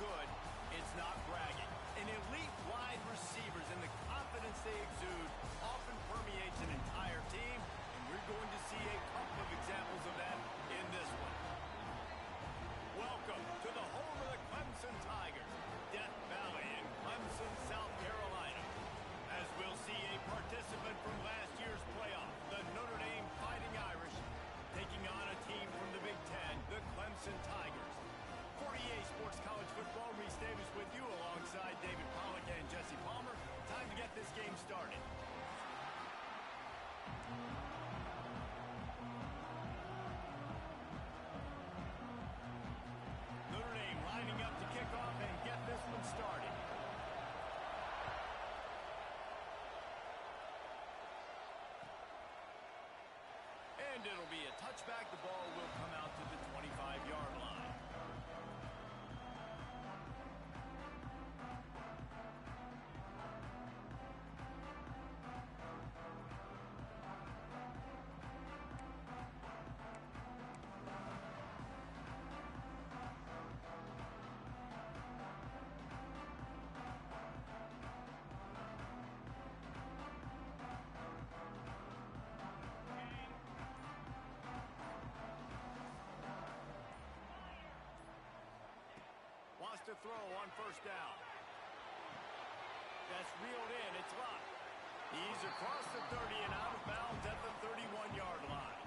good, it's not bragging. An elite wide receivers and the confidence they exude often permeates an entire team, and we're going to see a couple of examples of that in this one. Welcome to the home of the Clemson Tigers, Death Valley in Clemson, South Carolina. As we'll see a participant from last year's playoff, the Notre Dame Fighting Irish, taking on a team from the Big Ten, the Clemson Tigers. For EA Sports College Football, Reese Davis with you alongside David Pollack and Jesse Palmer. Time to get this game started. Notre Dame lining up to kick off and get this one started. And it'll be a touchback. The ball will come out to the 25-yard line. Wants to throw on first down. That's reeled in. It's locked. He's across the 30 and out of bounds at the 31-yard line.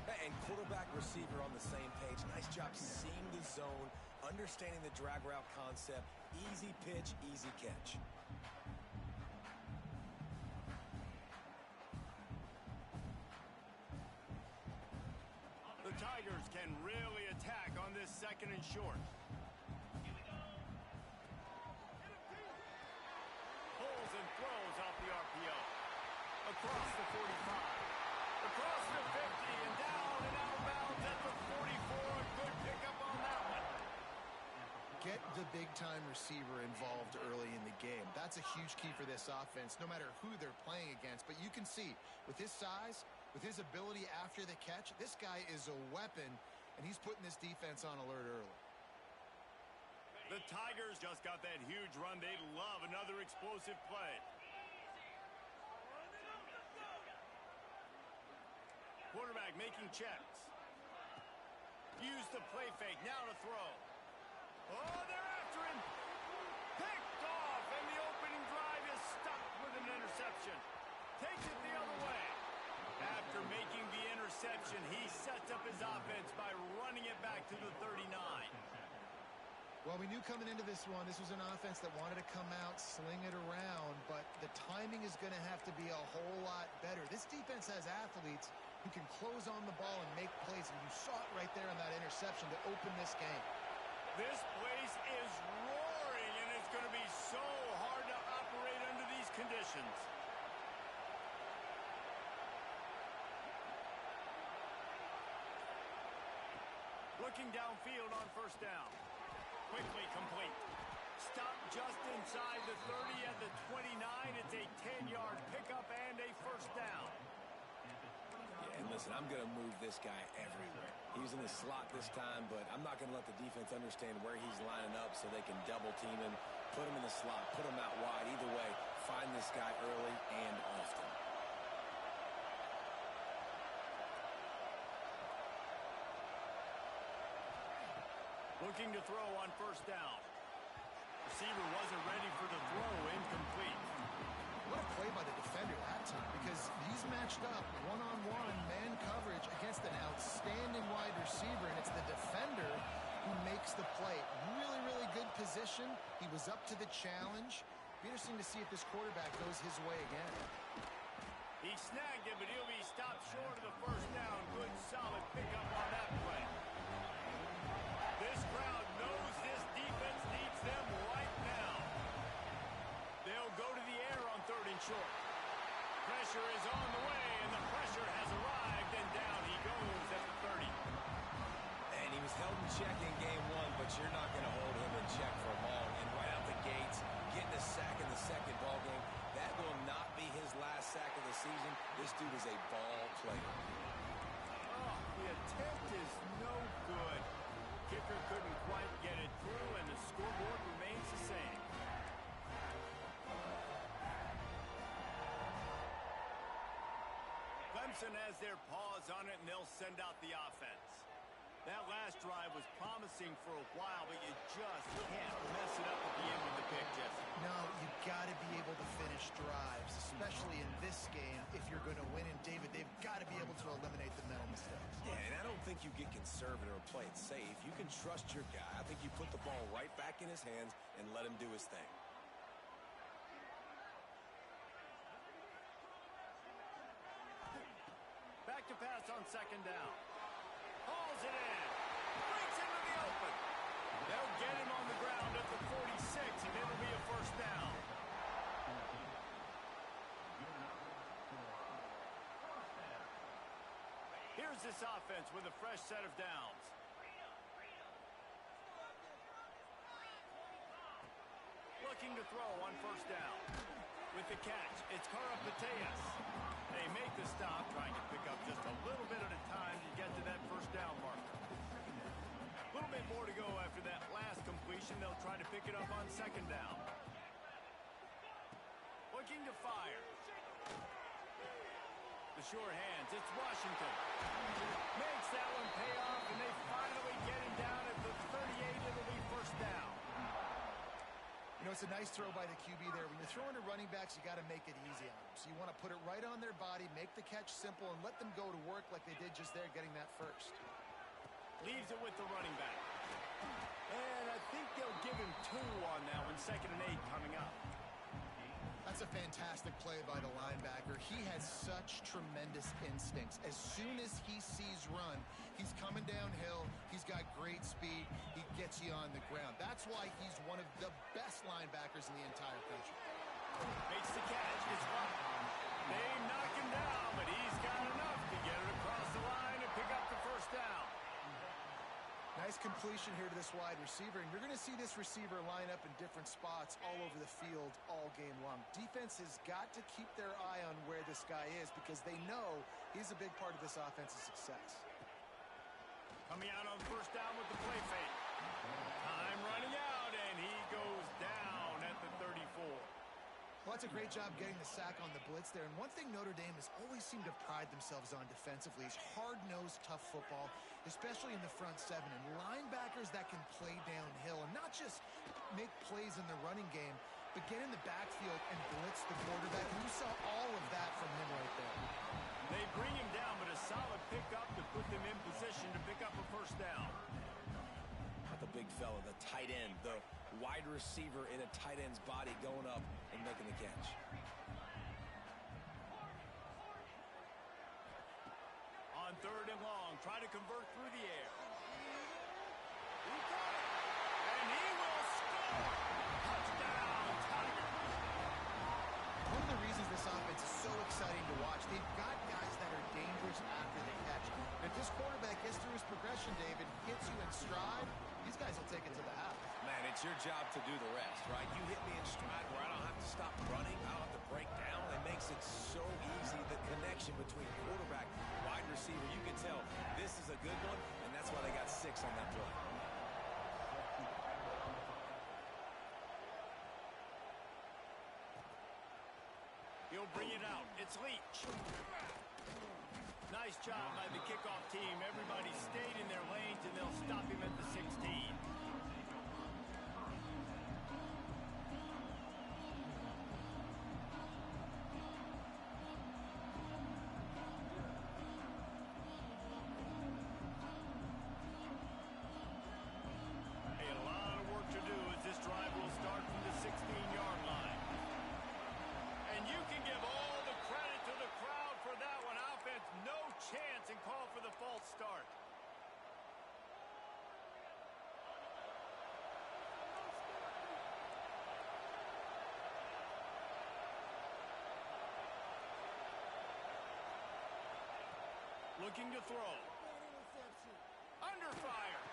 And quarterback receiver on the same page. Nice job seeing the zone, understanding the drag route concept. Easy pitch, easy catch. The Tigers can really attack on this second and short. Pulls and throws off the RPO. Across the 45. Across the 50 and down and out of bounds at the 44. A good pickup on that one. Get the big-time receiver involved early in the game. That's a huge key for this offense, no matter who they're playing against. But you can see, with his size, with his ability after the catch, this guy is a weapon, and he's putting this defense on alert early. The Tigers just got that huge run. They love another explosive play. Quarterback making checks. Use the play fake. Now to throw. Oh, they're after him. Picked off, and the opening drive is stuck with an interception. Takes it the other way. After making the interception, he sets up his offense by running it back to the 39. Well, we knew coming into this one, this was an offense that wanted to come out, sling it around, but the timing is going to have to be a whole lot better. This defense has athletes who can close on the ball and make plays, and you saw it right there in that interception to open this game. This place is roaring, and it's going to be so hard to operate under these conditions. Looking downfield on first down. Quickly complete. Stop just inside the 30 at the 29. It's a 10-yard pickup and a first down. Yeah, and listen, I'm going to move this guy everywhere. He's in the slot this time, but I'm not going to let the defense understand where he's lining up so they can double team him, put him in the slot, put him out wide. Either way, find this guy early and often. Looking to throw on first down. Receiver wasn't ready for the throw, incomplete. What a play by the defender that time, because he's matched up one-on-one man coverage against an outstanding wide receiver, and it's the defender who makes the play. Really, really good position. He was up to the challenge. Be interesting to see if this quarterback goes his way again. He snagged it, but he'll be stopped short of the first down. Good, solid pickup on that play. This crowd knows this defense needs them right now. They'll go to the air on third and short. Pressure is on the way, and the pressure has arrived, and down he goes at the 30. And he was held in check in game one, but you're not going to hold him in check for long. And right out the gates, getting a sack in the second ball game, that will not be his last sack of the season. This dude is a ball player. Oh, the attempt is no good. Kicker couldn't quite get it through, and Clemson has their paws on it, and they'll send out the offense. That last drive was promising for a while, but you just can't mess it up at the end with the pick, Jesse. No, you got to be able to finish drives, especially in this game. If you're going to win, and David, they've got to be able to eliminate the mental mistakes. Yeah, and I don't think you get conservative or play it safe. You can trust your guy. I think you put the ball right back in his hands and let him do his thing. Back to pass on second down. Hauls it in. Breaks into the open. They'll get him on the ground at the 46, and it'll be a first down. Here's this offense with a fresh set of downs. Looking to throw on first down. With the catch, it's Karapateas. They make the stop, trying to pick up just a little bit at a time to get to that first down marker. A little bit more to go after that last completion. They'll try to pick it up on second down. Looking to fire. The sure hands, it's Washington. Makes that one pay off, and they finally get him down at the 38. It'll be first down. You know, it's a nice throw by the QB there. When you're throwing to running backs, you got to make it easy on them. So you want to put it right on their body, make the catch simple, and let them go to work like they did just there, getting that first. Leaves it with the running back. And I think they'll give him 2 on that one. 2nd and 8 coming up. That's a fantastic play by the linebacker. He has such tremendous instincts. As soon as he sees run, he's coming downhill. He's got great speed. He gets you on the ground. That's why he's one of the best linebackers in the entire country. Makes the catch. It's blocked. They knock him down, but he's got enough to get it across the line and pick up the first down. Nice completion here to this wide receiver, and you're going to see this receiver line up in different spots all over the field all game long. Defense has got to keep their eye on where this guy is because they know he's a big part of this offense's success. Coming out on first down with the play fake. Time running out, and he goes down at the 34. Well, that's a great job getting the sack on the blitz there. And one thing Notre Dame has always seemed to pride themselves on defensively is hard-nosed, tough football, especially in the front seven. And linebackers that can play downhill and not just make plays in the running game, but get in the backfield and blitz the quarterback. And you saw all of that from him right there. They bring him down, but a solid pickup to put them in position to pick up a first down. The big fella, the tight end, the wide receiver in a tight end's body going up and making the catch. On 3rd and long, try to convert through the air. He got it, and he will score. Touchdown, Tigers. One of the reasons this offense is so exciting to watch, they've got guys that are dangerous after the catch. And if this quarterback gets through his progression, David, hits you in stride, these guys will take it to the house. Man, it's your job to do the rest, right? You hit me in stride where I don't have to stop running. I don't have to break down. It makes it so easy, the connection between quarterback, wide receiver. You can tell this is a good one, and that's why they got 6 on that play. He'll bring it out. It's Leach. Nice job by the kickoff team. Everybody stayed in their lanes, and they'll stop him at the 16. A lot of work to do as this drive will start from the 16-yard line. And you can give all the credit to the crowd for that one. Offense, no chance, and call for the false start. Looking to throw. Under fire.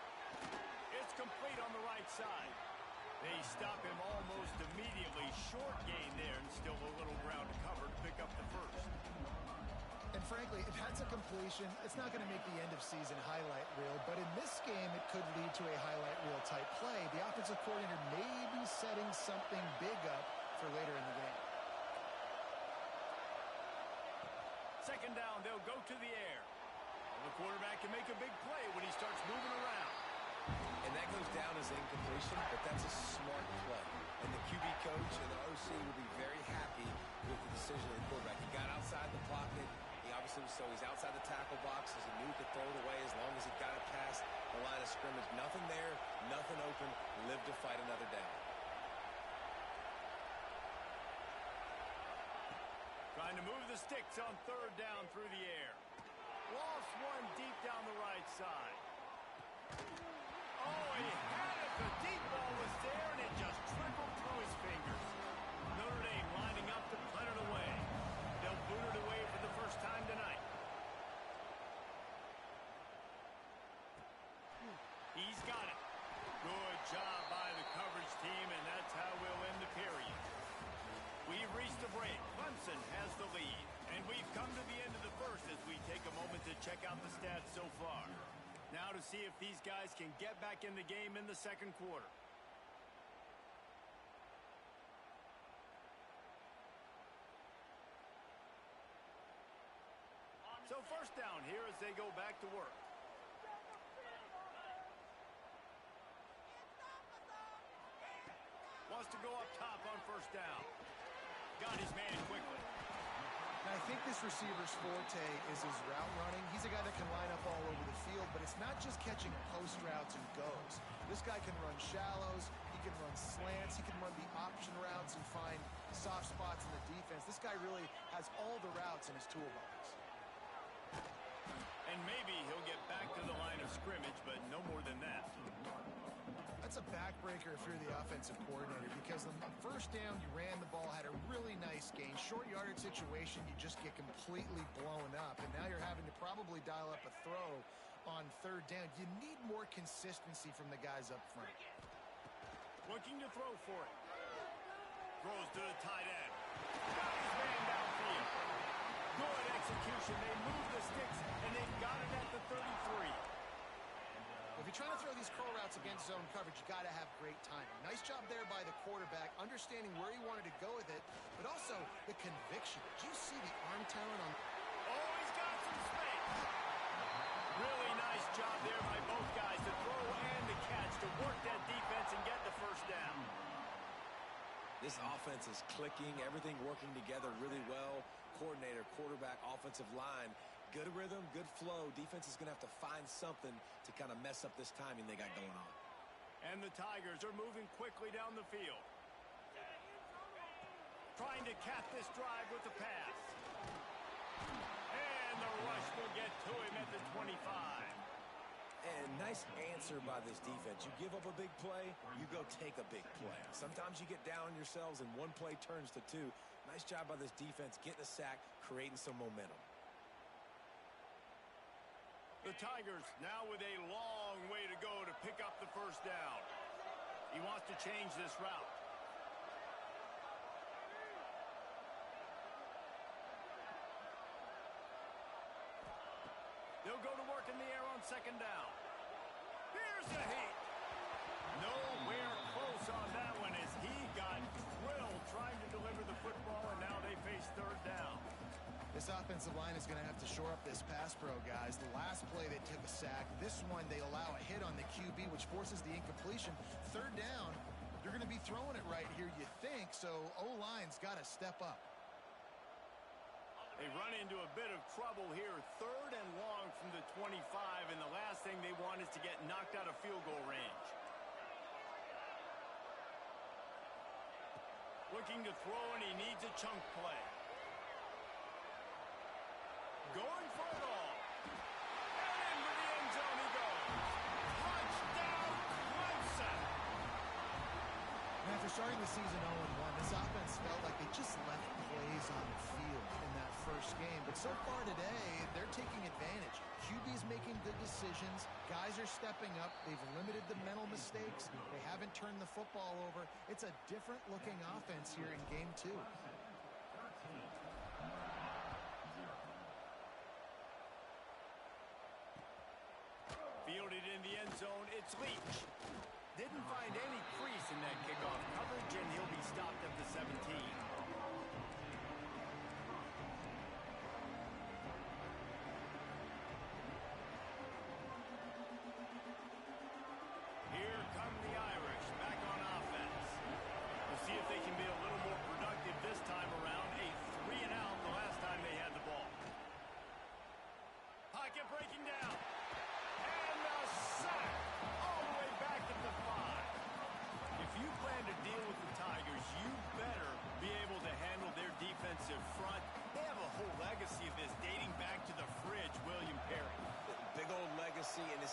It's complete on the right side. They stop him almost immediately. Short gain there, and still a little ground to cover to pick up the first. And frankly, if that's a completion, it's not going to make the end-of-season highlight reel. But in this game, it could lead to a highlight reel type play. The offensive coordinator may be setting something big up for later in the game. 2nd down, they'll go to the air. And the quarterback can make a big play when he starts moving around. And that goes down as incompletion, but that's a smart play. And the QB coach and the OC will be very happy with the decision of the quarterback. He got outside the pocket. He obviously he's outside the tackle box. He knew he could throw it away as long as he got it past the line of scrimmage. Nothing there, nothing open. Live to fight another down. Trying to move the sticks on third down through the air. Lost one deep down the right side. Oh, he had it. The deep ball was there, and it just trickled through his fingers. Notre Dame lining up to punt it away. They'll boot it away for the first time tonight. He's got it. Good job by the coverage team, and that's how we'll end the period. We've reached a break. Clemson has the lead. And we've come to the end of the first as we take a moment to check out the stats so far. Now to see if these guys can get back in the game in the second quarter. So first down here as they go back to work. Wants to go up top on first down. Got his man quickly. Now, I think this receiver's forte is his route running. He's a guy that can line up all over the field, but it's not just catching post routes and goes. This guy can run shallows, he can run slants, he can run the option routes and find soft spots in the defense. This guy really has all the routes in his toolbox. And maybe he'll get back to the line of scrimmage, but no more than that. That's a backbreaker if you're the offensive coordinator, because on the first down, you ran the ball, had a really nice gain. Short yardage situation, you just get completely blown up, and now you're having to probably dial up a throw on third down. You need more consistency from the guys up front. Looking to throw for it. Throws to the tight end. Got his man downfield. Good execution. They move the sticks, and they've got it at the 33. If you're trying to throw these curl routes against zone coverage, you got to have great timing. Nice job there by the quarterback, understanding where he wanted to go with it, but also the conviction. Did you see the arm talent on? Oh, he's got some space. Really nice job there by both guys to throw and the catch to work that defense and get the first down. This offense is clicking, everything working together really well. Coordinator, quarterback, offensive line. Good rhythm, good flow. Defense is going to have to find something to kind of mess up this timing they got going on. And the Tigers are moving quickly down the field. Trying to cap this drive with the pass. And the rush will get to him at the 25. And nice answer by this defense. You give up a big play, you go take a big play. Sometimes you get down on yourselves and one play turns to two. Nice job by this defense getting a sack, creating some momentum. The Tigers now with a long way to go to pick up the first down. He wants to change this route. They'll go to work in the air on second down. Here's the heat. Nowhere close on that one as he got drilled trying to deliver the football, and now they face third down. This offensive line is going to have to shore up this pass pro, guys. The last play they took a sack. This one they allow a hit on the QB, which forces the incompletion. Third down, you're going to be throwing it right here, you think, so O-line's got to step up. They run into a bit of trouble here. Third and long from the 25, and the last thing they want is to get knocked out of field goal range. Looking to throw, and he needs a chunk play. Going for it all. And into the end zone he goes. Touchdown, Clemson. And after starting the season 0-1, this offense felt like they just left plays on the field in that first game. But so far today, they're taking advantage. QB's making good decisions. Guys are stepping up. They've limited the mental mistakes. They haven't turned the football over. It's a different-looking offense here in Game 2. Fielded in the end zone, it's Leach. Didn't find any crease in that kickoff coverage, and he'll be stopped at the 17.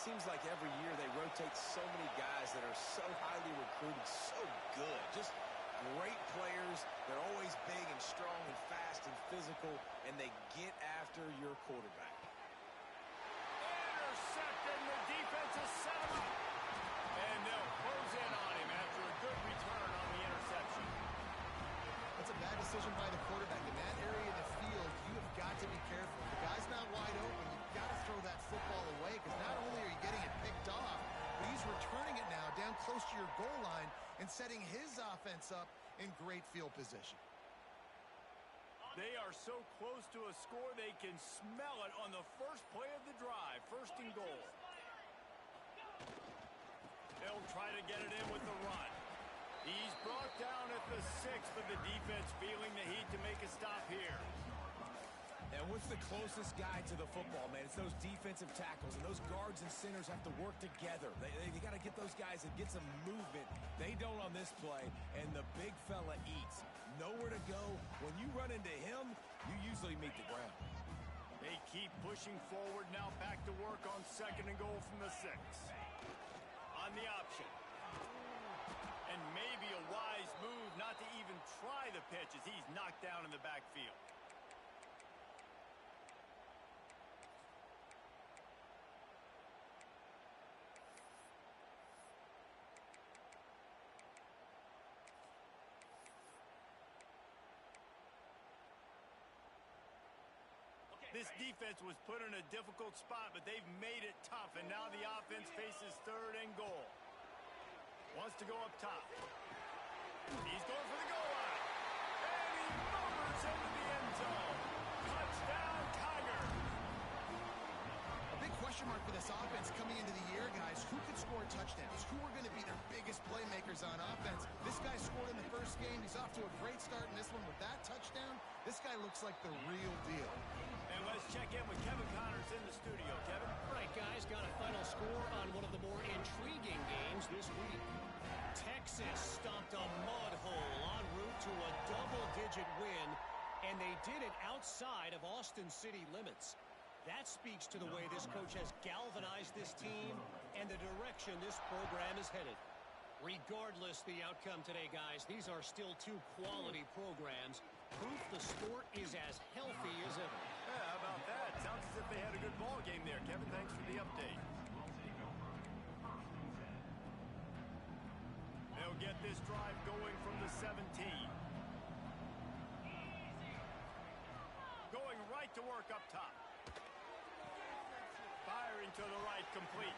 seems like every year they rotate so many guys that are so highly recruited, so good. Just great players. They're always big and strong and fast and physical, and they get after your quarterback. Intercepted, and the defense is set him up. And they'll close in on him after a good return on the interception. That's a bad decision by the quarterback. In that area of the field, you have got to be careful. If the guy's not wide open, you've got to throw that football away, because not only are you getting it picked off, but he's returning it now down close to your goal line and setting his offense up in great field position. They are so close to a score they can smell it on the first play of the drive. First and goal. They'll try to get it in with the run. He's brought down at the 6, but the defense feeling the heat to make a stop here. And what's the closest guy to the football, man? It's those defensive tackles, and those guards and centers have to work together. They got to get those guys and get some movement. They don't on this play, and the big fella eats. Nowhere to go. When you run into him, you usually meet the ground. They keep pushing forward now, back to work on second and goal from the 6. On the option. And maybe a wise move not to even try the pitch as he's knocked down in the backfield. This defense was put in a difficult spot, but they've made it tough, and now the offense faces third and goal. Wants to go up top. He's going for the goal line. And he motors into the end zone. Touchdown, Tigers. A big question mark for this offense coming into the year, guys. Who could score touchdowns? Who are going to be their biggest playmakers on offense? This guy scored in the first game. He's off to a great start in this one with that touchdown. This guy looks like the real deal. And let's check in with Kevin Connors in the studio. Kevin? All right, guys, got a final score on one of the more intriguing games this week. Texas stomped a mud hole en route to a double-digit win, and they did it outside of Austin city limits. That speaks to the way this coach has galvanized this team and the direction this program is headed. Regardless the outcome today, guys, these are still two quality programs. Proof the sport is as healthy as ever. Yeah, how about that? Sounds as if they had a good ball game there. Kevin, thanks for the update. They'll get this drive going from the 17. Going right to work up top. Firing to the right, complete.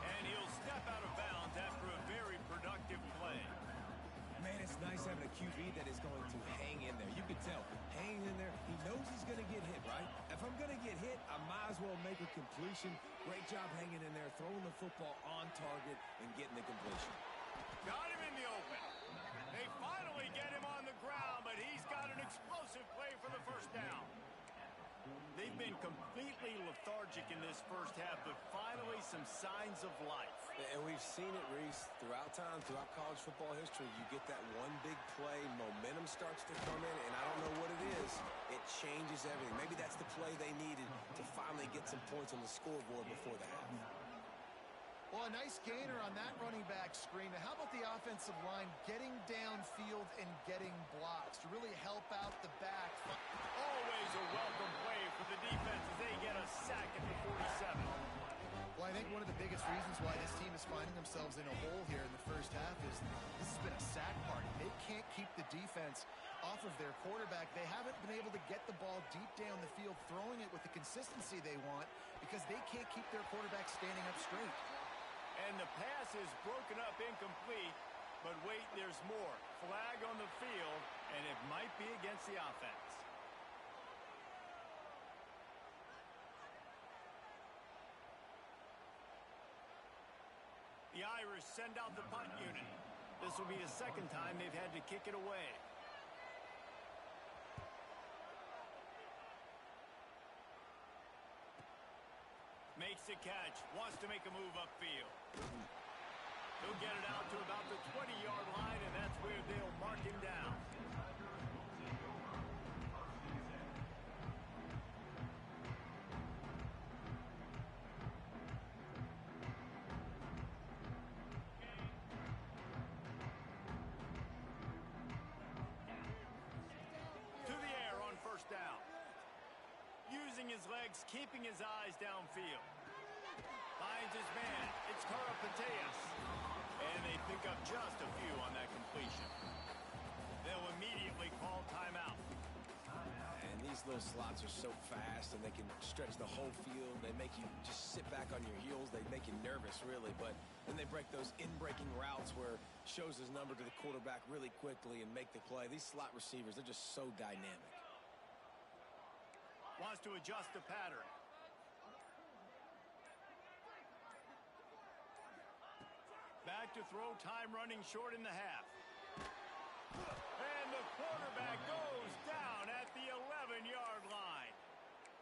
And he'll step out of bounds after a very productive play. Man, it's nice having a QB that is going to hang in there. You can tell, hanging in there, he knows he's going to get hit, right? If I'm going to get hit, I might as well make a completion. Great job hanging in there, throwing the football on target and getting the completion. Got him in the open. They finally get him on the ground, but he's got an explosive play for the first down. They've been completely lethargic in this first half, but finally some signs of life. And we've seen it, Reese, throughout time, throughout college football history. You get that one big play, momentum starts to come in, and I don't know what it is. It changes everything. Maybe that's the play they needed to finally get some points on the scoreboard before the half. Well, a nice gainer on that running back screen. Now, how about the offensive line getting downfield and getting blocks to really help out the back? Always a welcome play for the defense as they get a sack at the 47. Well, I think one of the biggest reasons why this team is finding themselves in a hole here in the first half is this has been a sack party. They can't keep the defense off of their quarterback. They haven't been able to get the ball deep down the field, throwing it with the consistency they want because they can't keep their quarterback standing up straight. And the pass is broken up incomplete, but wait, there's more. Flag on the field, and it might be against the offense. The Irish send out the punt unit. This will be the second time they've had to kick it away. Makes the catch, wants to make a move upfield. He'll get it out to about the 20-yard line, and that's where they'll mark him down. quarterback's keeping his eyes downfield. Finds his man. It's Karapateas. And they pick up just a few on that completion. They'll immediately call timeout. And these little slots are so fast, and they can stretch the whole field. They make you just sit back on your heels. They make you nervous, really. But then they break those in-breaking routes where shows his number to the quarterback really quickly and make the play. These slot receivers, they're just so dynamic. Wants to adjust the pattern. Back to throw, time running short in the half. And the quarterback goes down at the 11-yard line.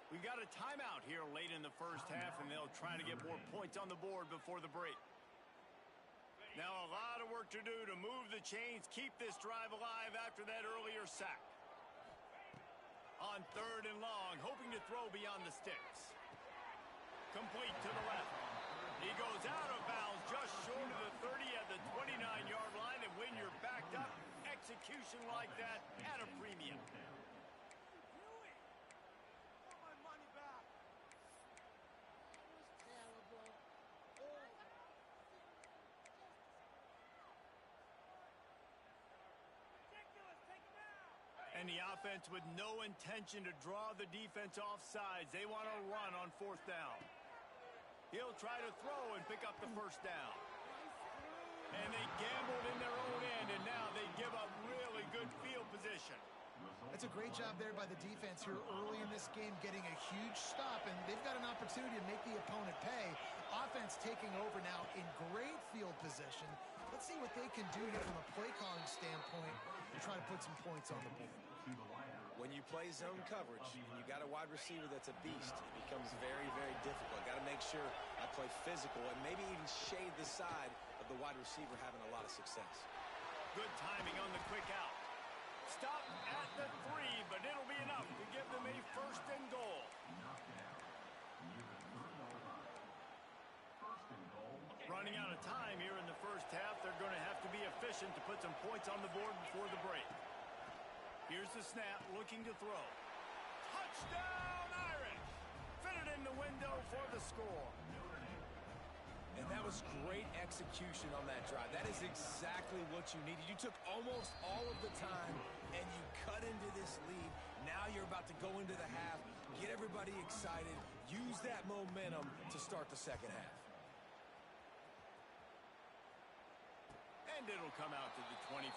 We've got a timeout here late in the first half, and they'll try to get more points on the board before the break. Now a lot of work to do to move the chains, keep this drive alive after that earlier sack. On 3rd and long, hoping to throw beyond the sticks. Complete to the left. He goes out of bounds just short of the 30 at the 29-yard line, and when you're backed up, execution like that at a premium. And the offense with no intention to draw the defense off sides. They want to run on 4th down. He'll try to throw and pick up the 1st down. And they gambled in their own end, and now they give up really good field position. That's a great job there by the defense here early in this game, getting a huge stop, and they've got an opportunity to make the opponent pay. Offense taking over now in great field position. Let's see what they can do here from a play calling standpoint and try to put some points on the board. When you play zone coverage and you got a wide receiver that's a beast, it becomes very, very difficult. Got to make sure I play physical and maybe even shade the side of the wide receiver having a lot of success. Good timing on the quick out. Stop at the 3, but it'll be enough to give them a 1st and goal. Running out of time here in the first half. They're going to have to be efficient to put some points on the board before the break. Here's the snap, looking to throw. Touchdown, Irish! Fitted in the window for the score. And that was great execution on that drive. That is exactly what you needed. You took almost all of the time, and you cut into this lead. Now you're about to go into the half, get everybody excited, use that momentum to start the second half. And it'll come out to the 25.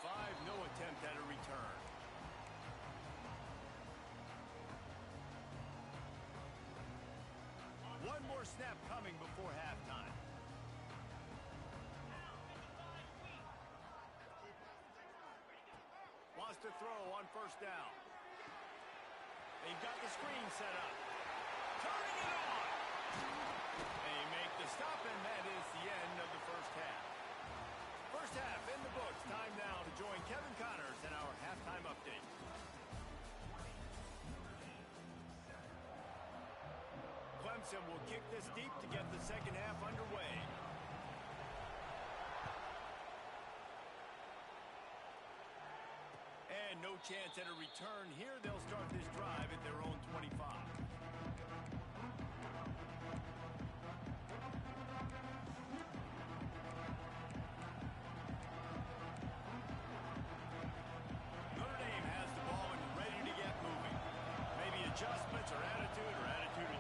No attempt at a return. One more snap coming before halftime. Wants to throw on 1st down. They've got the screen set up. Turning it on! They make the stop, and that is the end of the first half. First half in the books. Time now to join Kevin Connors in our halftime update. Clemson will kick this deep to get the second half underway. And no chance at a return here. They'll start this drive at their own 25. Notre Dame has the ball and ready to get moving. Maybe adjustments or attitude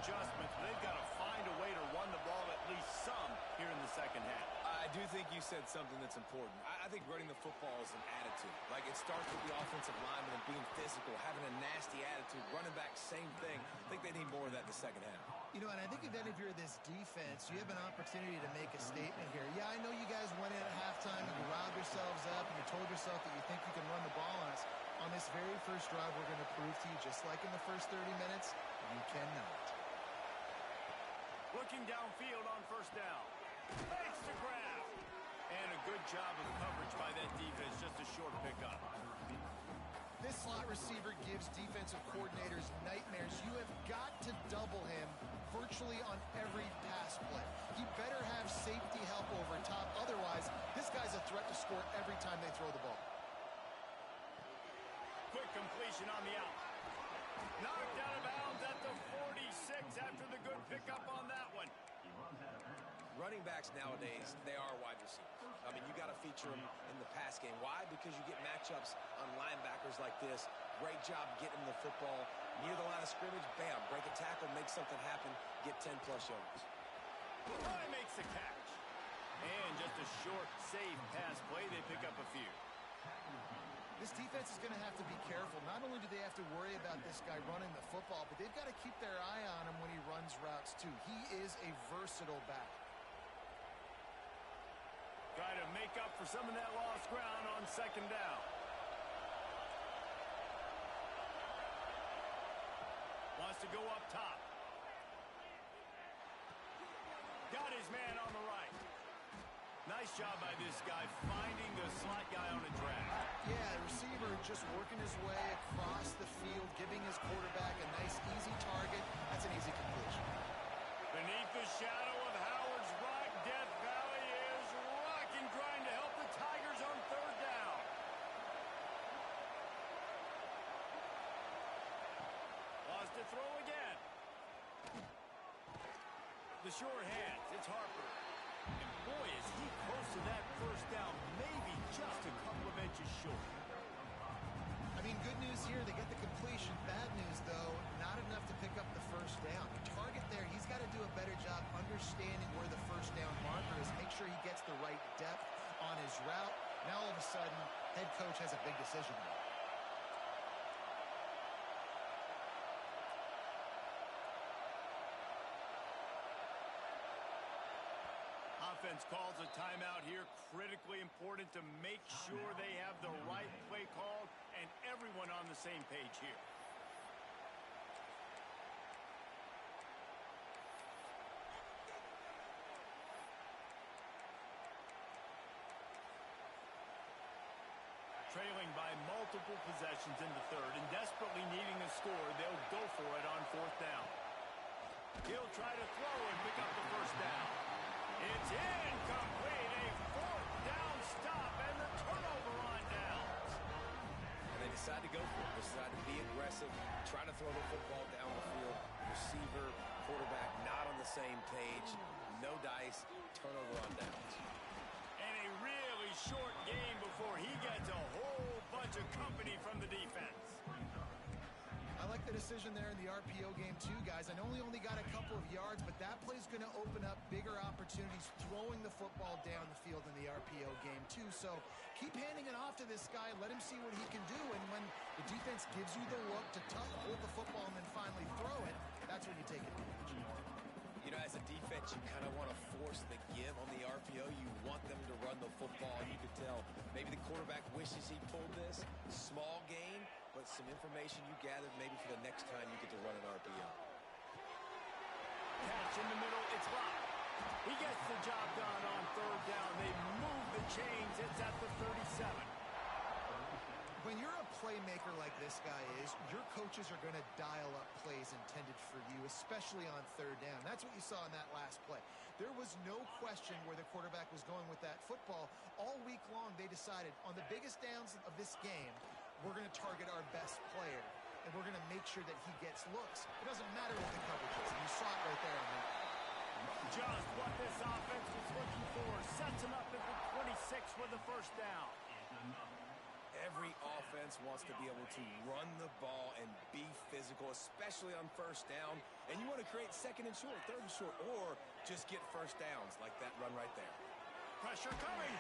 adjustments. They've got to find a way to run the ball at least some here in the second half. I do think you said something that's important. I think running the football is an attitude. Like, it starts with the offensive lineman and being physical, having a nasty attitude. Running back, same thing. I think they need more of that in the second half. You know, and I think if any of you are this defense, you have an opportunity to make a statement here. Yeah, I know you guys went in at halftime and you riled yourselves up and you told yourself that you think you can run the ball on us. On this very first drive, we're going to prove to you, just like in the first 30 minutes, you cannot. Looking downfield on 1st down. Fakes the grab. And a good job of coverage by that defense. Just a short pickup. This slot receiver gives defensive coordinators nightmares. You have got to double him virtually on every pass play. He better have safety help over top. Otherwise, this guy's a threat to score every time they throw the ball. Quick completion on the out. Knocked out of bounds at the the 46 after the good pickup on that one. Running backs nowadays, they are wide receivers. I mean, you got to feature them in the pass game. Why? Because you get matchups on linebackers like this. Great job getting the football near the line of scrimmage. Bam, break a tackle, make something happen, get 10-plus yards. He makes the catch. And just a short, safe pass play, they pick up a few. This defense is going to have to be careful. Not only do they have to worry about this guy running the football, but they've got to keep their eye on him when he runs routes, too. He is a versatile back. Try to make up for some of that lost ground on second down. Wants to go up top. Got his man on the right. Nice job by this guy finding the slot guy on a drag. Yeah, the receiver just working his way across the field, giving his quarterback a nice, easy target. That's an easy completion. Beneath the shadow of Howard's rock, Death Valley is rocking, trying to help the Tigers on third down. Wants to throw again. The short hands, it's Harper. And boy, is he close to that first down, maybe just a couple of inches short. I mean, good news here, they get the completion. Bad news, though, not enough to pick up the first down. The target there, he's got to do a better job understanding where the first down marker is, make sure he gets the right depth on his route. Now, all of a sudden, head coach has a big decision to make. Offense calls a timeout here. Critically important to make sure they have the right play called and everyone on the same page here. Trailing by multiple possessions in the third and desperately needing a score, they'll go for it on fourth down. He'll try to throw and pick up the first down. It's incomplete, a fourth down stop, and the turnover on downs. And they decide to go for it. They decide to be aggressive, try to throw the football down the field. Receiver, quarterback, not on the same page. No dice, turnover on downs. And a really short game before he gets a whole bunch of company from the defense. I like the decision there in the RPO game too, guys. I know he only got a couple of yards, but that play's going to open up bigger opportunities throwing the football down the field in the RPO game too. So keep handing it off to this guy. Let him see what he can do. And when the defense gives you the look to hold the football and then finally throw it, that's when you take advantage. You know, as a defense, you kind of want to force the give on the RPO. You want them to run the football. You could tell maybe the quarterback wishes he pulled this. Small gain, but some information you gathered maybe for the next time you get to run an RPO. Catch in the middle, it's locked. He gets the job done on third down. They move the chains. It's at the 37. When you're a playmaker like this guy is, your coaches are going to dial up plays intended for you, especially on third down. That's what you saw in that last play. There was no question where the quarterback was going with that football. All week long, they decided on the biggest downs of this game, we're going to target our best player, and we're going to make sure that he gets looks. It doesn't matter what the coverage is, and you saw it right there on that. Just what this offense was looking for. Sets him up at the 26 for the first down. Every offense wants to be able to run the ball and be physical, especially on first down. And you want to create second and short, third and short, or just get first downs like that run right there. Pressure coming.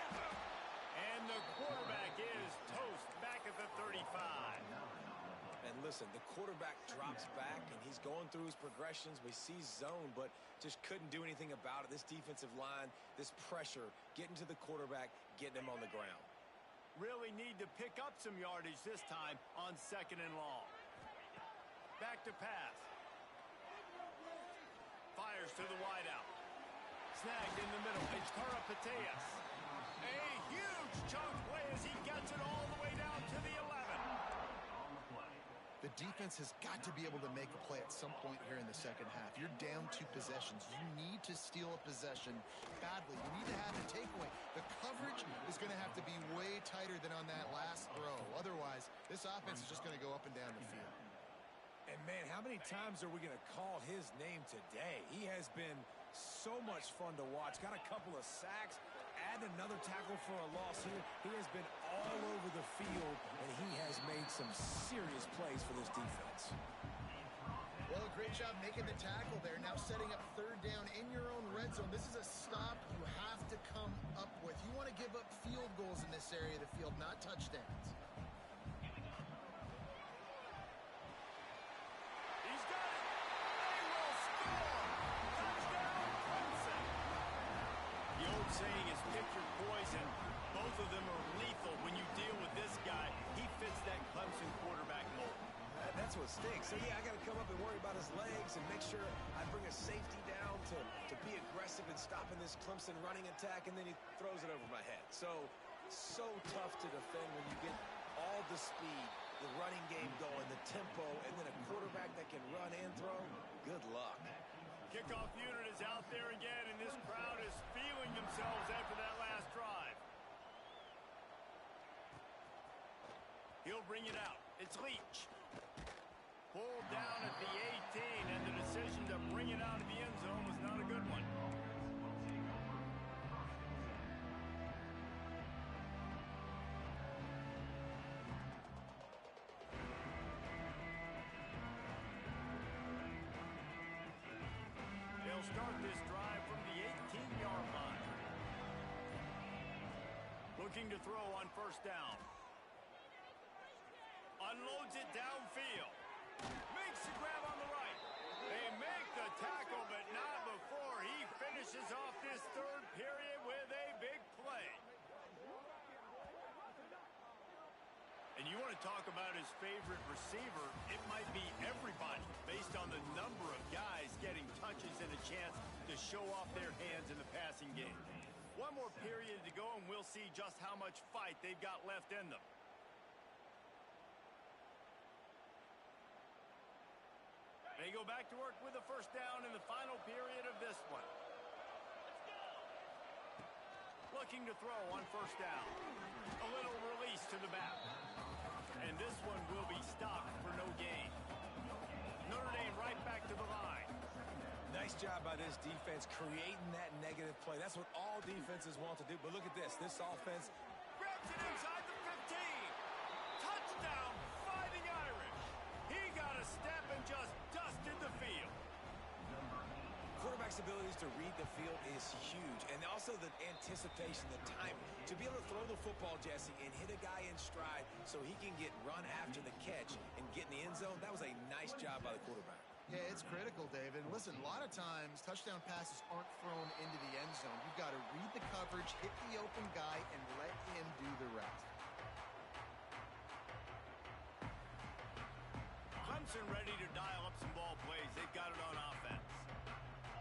And the quarterback is toast back at the 35. And listen, the quarterback drops back, and he's going through his progressions. We see zone, but just couldn't do anything about it. This defensive line, this pressure, getting to the quarterback, getting him on the ground. Really need to pick up some yardage this time on second and long. Back to pass. Fires to the wideout. Snagged in the middle. It's Karapateas. A huge chunk play as he gets it all the way down to the 11. The defense has got to be able to make a play at some point here in the second half. You're down 2 possessions. You need to steal a possession badly. You need to have a takeaway. The coverage is going to have to be way tighter than on that last throw. Otherwise, this offense is just going to go up and down the field. And, man, how many times are we going to call his name today? He has been so much fun to watch. Got a couple of sacks, add another tackle for a loss here. He has been all over the field, and he has made some serious plays for this defense. Well, great job making the tackle there. Now setting up third down in your own red zone. This is a stop you have to come up with. You want to give up field goals in this area of the field, not touchdowns. He's got it. They will score. Touchdown, Clemson. The old saying is pick your poison. Both of them are lethal when you deal with this guy. He fits that Clemson quarterback mold. That's what stinks. So, yeah, I got to come up and worry about his legs and make sure I bring a safety down to be aggressive in stopping this Clemson running attack, and then he throws it over my head. So tough to defend when you get all the speed, the running game going, the tempo, and then a quarterback that can run and throw. Good luck. Kickoff unit is out there again, and this crowd is feeling themselves after that last drive. He'll bring it out. It's Leach. Pulled down at the 18, and the decision to bring it out of the end zone was not a good one. They'll start this drive from the 18-yard line. Looking to throw on first down. Unloads it downfield. Makes the grab on the right. They make the tackle, but not before he finishes off this third period with a big play. And you want to talk about his favorite receiver, it might be everybody based on the number of guys getting touches and a chance to show off their hands in the passing game. One more period to go, and we'll see just how much fight they've got left in them. They go back to work with a first down in the final period of this one. Looking to throw on first down. A little release to the back. And this one will be stopped for no gain. Notre Dame right back to the line. Nice job by this defense creating that negative play. That's what all defenses want to do. But look at this. This offense Grabs it inside the 15. Touchdown, Fighting Irish. He got a step and just dusted the field. Quarterback's abilities to read the field is huge. And also the anticipation, the timing. To be able to throw the football, Jesse, and hit a guy in stride so he can get run after the catch and get in the end zone, that was a nice job by the quarterback. Yeah, it's critical, David. Listen, a lot of times touchdown passes aren't thrown into the end zone. You've got to read the coverage, hit the open guy, and let him do the rest. Clemson ready to dial up some ball plays. They've got it on offense.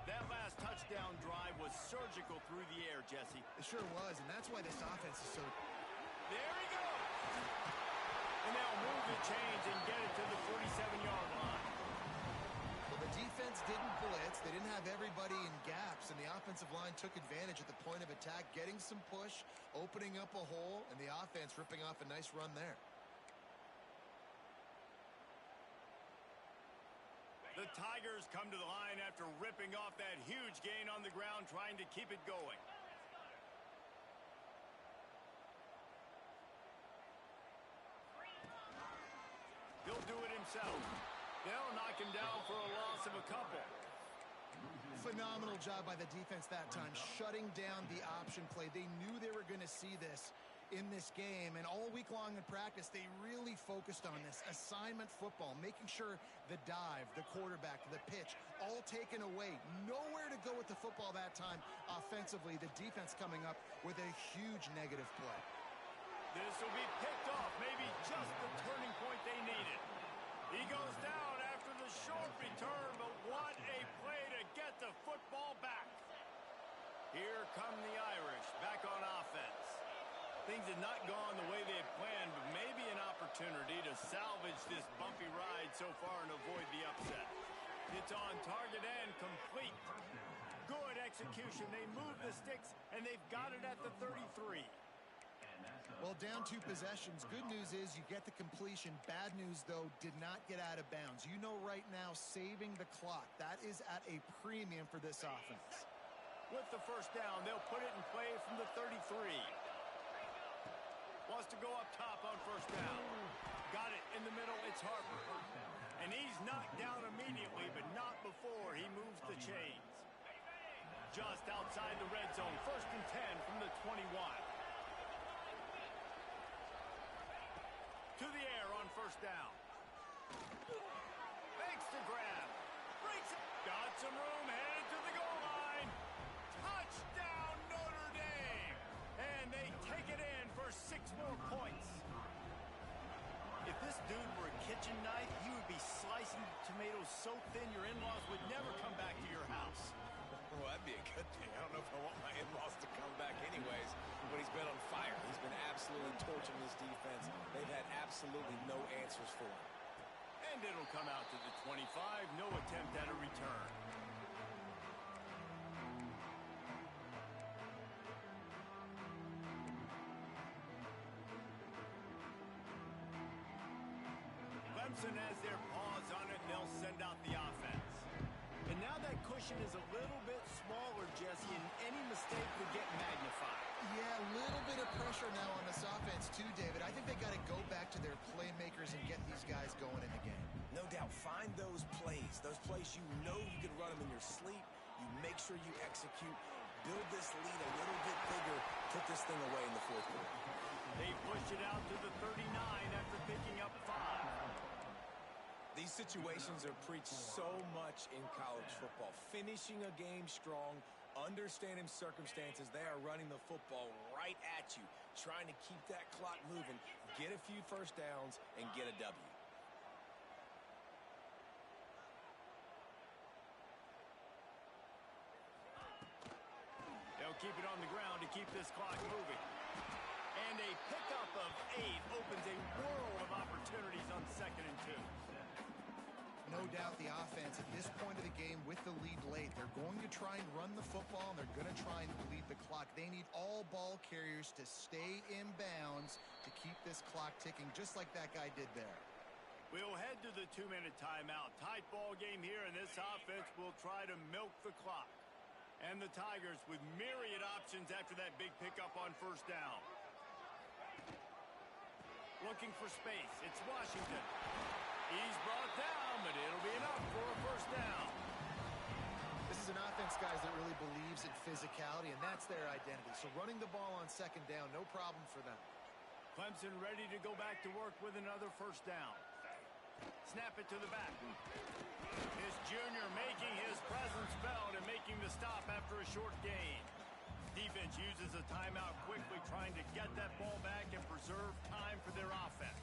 That last touchdown drive was surgical through the air, Jesse. It sure was, and that's why this offense is so... There he goes! And they'll move the chains and get it to the 47-yard line. Well, the defense didn't blitz. They didn't have everybody in gaps, and the offensive line took advantage at the point of attack, getting some push, opening up a hole, and the offense ripping off a nice run there. The Tigers come to the line after ripping off that huge gain on the ground, trying to keep it going. He'll do it himself. They'll knock him down for a loss of a couple. Phenomenal job by the defense that time, shutting down the option play. They knew they were going to see this in this game, and all week long in practice, they really focused on this assignment football, making sure the dive, the quarterback, the pitch, all taken away. Nowhere to go with the football that time offensively. The defense coming up with a huge negative play. This will be picked off, maybe just the turning point they needed. He goes down after the short return, but what a play to get the football back. Here come the Irish back on offense. Things had not gone the way they had planned, but maybe an opportunity to salvage this bumpy ride so far and avoid the upset. It's on target and complete. Good execution. They move the sticks, and they've got it at the 33. Well, Well, down 2 possessions. Good news is you get the completion. Bad news, though, did not get out of bounds. You know right now, saving the clock. That is at a premium for this offense. With the first down, they'll put it in play from the 33. Wants to go up top on first down. Got it in the middle. It's Harper. And he's knocked down immediately, but not before he moves the chains. Just outside the red zone. First and 10 from the 21. To the air on first down. Makes the grab. Breaks it. Got some room. Headed to the goal line. Touchdown, Notre Dame. And they take it in for 6 more points. If this dude were a kitchen knife, you would be slicing tomatoes so thin your in-laws would never come back to your house. Well, that'd be a good thing. I don't know if I want my in-laws to come back anyways, but he's been on fire. He's been absolutely torching this defense. They've had absolutely no answers for him. And it'll come out to the 25. No attempt at a return. Clemson has their paws on it, and they'll send out the offense. And now that cushion is a little bit smaller, Jesse, and any mistake would get magnified. Yeah, a little bit of pressure now on this offense too, David. I think they got to go back to their playmakers and get these guys going in the game. No doubt. Find those plays you know you can run them in your sleep. You make sure you execute. Build this lead a little bit bigger. Put this thing away in the fourth quarter. They push it out to the 39 after picking up 5. These situations are preached so much in college football. Finishing a game strong, understanding circumstances. They are running the football right at you, trying to keep that clock moving, get a few first downs, and get a W. They'll keep it on the ground to keep this clock moving. And a pickup of 8 opens a world of opportunities on 2nd and 2. No doubt the offense at this point of the game with the lead late, they're going to try and run the football, and they're going to try and bleed the clock. They need all ball carriers to stay in bounds to keep this clock ticking, just like that guy did there. We'll head to the 2-minute timeout. Tight ball game here, and this offense will try to milk the clock. And the Tigers with myriad options after that big pickup on first down. Looking for space. It's Washington. He's brought down, but it'll be enough for a first down. This is an offense, guys, that really believes in physicality, and that's their identity. So running the ball on 2nd down, no problem for them. Clemson ready to go back to work with another first down. Snap it to the back. This junior making his presence felt and making the stop after a short gain. Defense uses a timeout quickly, trying to get that ball back and preserve time for their offense.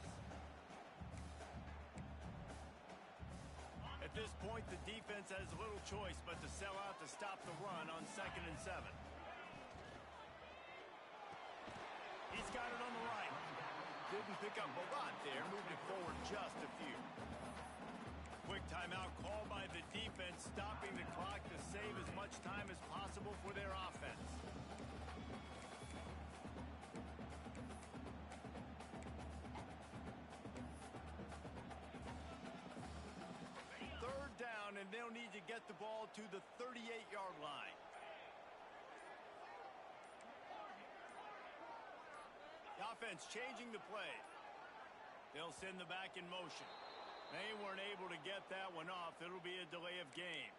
At this point, the defense has little choice but to sell out to stop the run on 2nd and 7. He's got it on the right. Didn't pick up a lot there, moved it forward just a few. Quick timeout called by the defense, stopping the clock to save as much time as possible for their offense. Third down, and they'll need to get the ball to the 38-yard line. The offense changing the play. They'll send the back in motion. They weren't able to get that one off. It'll be a delay of game.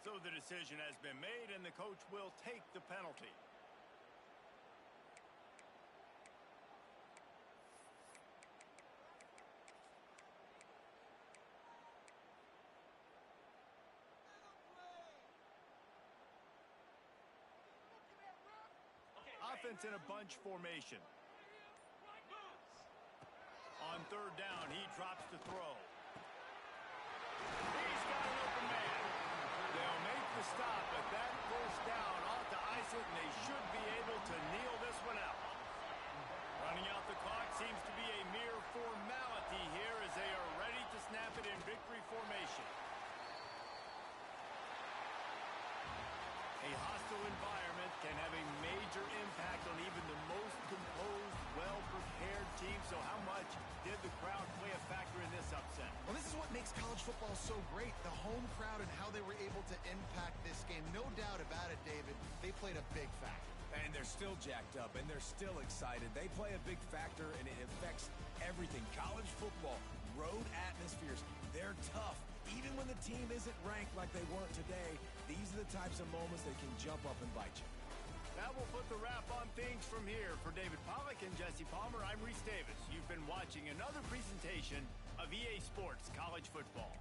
So the decision has been made, and the coach will take the penalty. Offense in a bunch formation. On third down, he drops to throw. He's got an open man. They'll make the stop, but that first down ought to ice it, and they should be able to kneel this one out. Running out the clock seems to be a mere formality here as they are ready to snap it in victory formation. A hostile environment can have a major impact on even the most composed, well-prepared did the crowd play a factor in this upset? Well, this is what makes college football so great, the home crowd and how they were able to impact this game. No doubt about it, David. They played a big factor. And they're still jacked up, and they're still excited. They play a big factor, and it affects everything. College football, road atmospheres, they're tough. Even when the team isn't ranked like they weren't today, these are the types of moments that can jump up and bite you. That will put the wrap on things from here. For David Pollack and Jesse Palmer, I'm Reese Davis. You've been watching another presentation of EA Sports College Football.